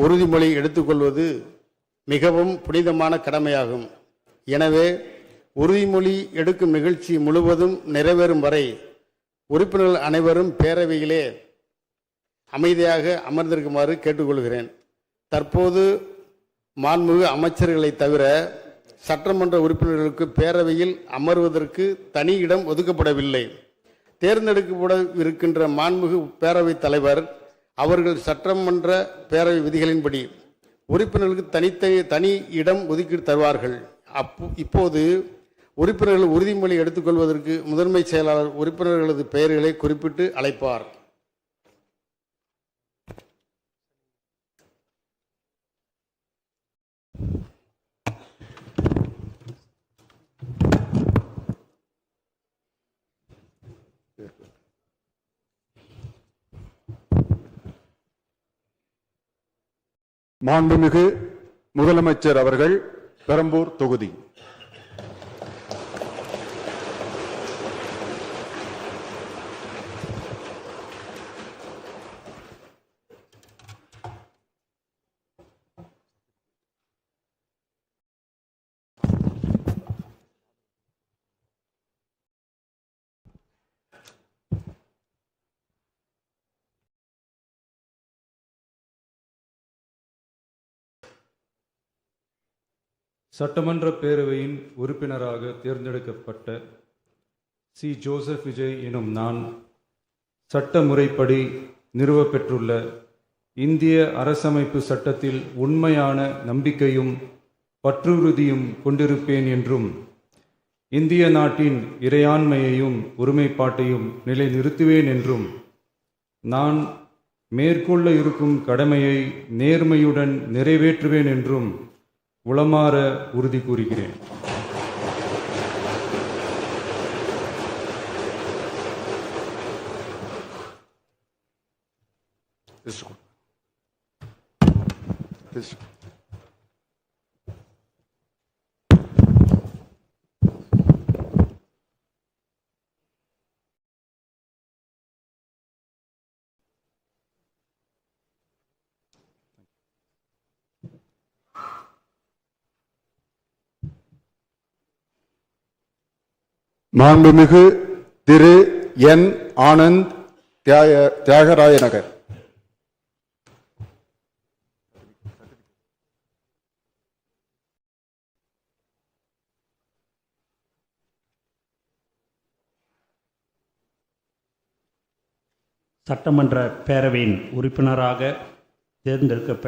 உறுதிமொழி எடுத்துக்கொள்வது மிகவும் புனிதமான கடமையாகும். எனவே உறுதிமொழி எடுக்கும் நிகழ்ச்சி முழுவதும் நிறைவேறும் வரை உறுப்பினர்கள் அனைவரும் பேரவையிலே அமைதியாக அமர்ந்திருக்குமாறு கேட்டுக்கொள்கிறேன். தற்போது மாண்புமிகு அமைச்சர்களை தவிர சட்டமன்ற உறுப்பினர்களுக்கு பேரவையில் அமர்வதற்கு தனி இடம் ஒதுக்கப்படவில்லை. தேர்ந்தெடுக்கப்படவிருக்கின்ற மாண்புமிகு பேரவைத் தலைவர் அவர்கள் சட்டமன்ற பேரவை விதிகளின்படி உறுப்பினர்களுக்கு தனி இடம் ஒதுக்கி தருவார்கள். இப்போது உறுப்பினர்கள் உறுதிமொழி எடுத்துக்கொள்வதற்கு முதன்மை செயலாளர் உறுப்பினர்களது பெயர்களை குறிப்பிட்டு அழைப்பார். மாண்புமிகு முதலமைச்சர் அவர்கள் பெரம்பூர் தொகுதி. சட்டமன்ற பேரவையின் உறுப்பினராக தேர்ந்தெடுக்கப்பட்ட சி. ஜோசப் விஜய் எனும் நான் சட்ட முறைப்படி நிறுவப்பெற்றுள்ள இந்திய அரசமைப்பு சட்டத்தில் உண்மையான நம்பிக்கையும் பற்றுறுதியும் கொண்டிருப்பேன் என்றும் இந்திய நாட்டின் இறையாண்மையையும் ஒருமைப்பாட்டையும் நிலைநிறுத்துவேன் என்றும் நான் மேற்கொள்ள இருக்கும் கடமையை நேர்மையுடன் நிறைவேற்றுவேன் என்றும் உளமாற உறுதி கூறுகிறேன். மாண்புமிகு திரு என். ஆனந்த் தியாகராய நகர். சட்டமன்ற பேரவையின் உறுப்பினராக தேர்ந்தெடுக்கப்பட்ட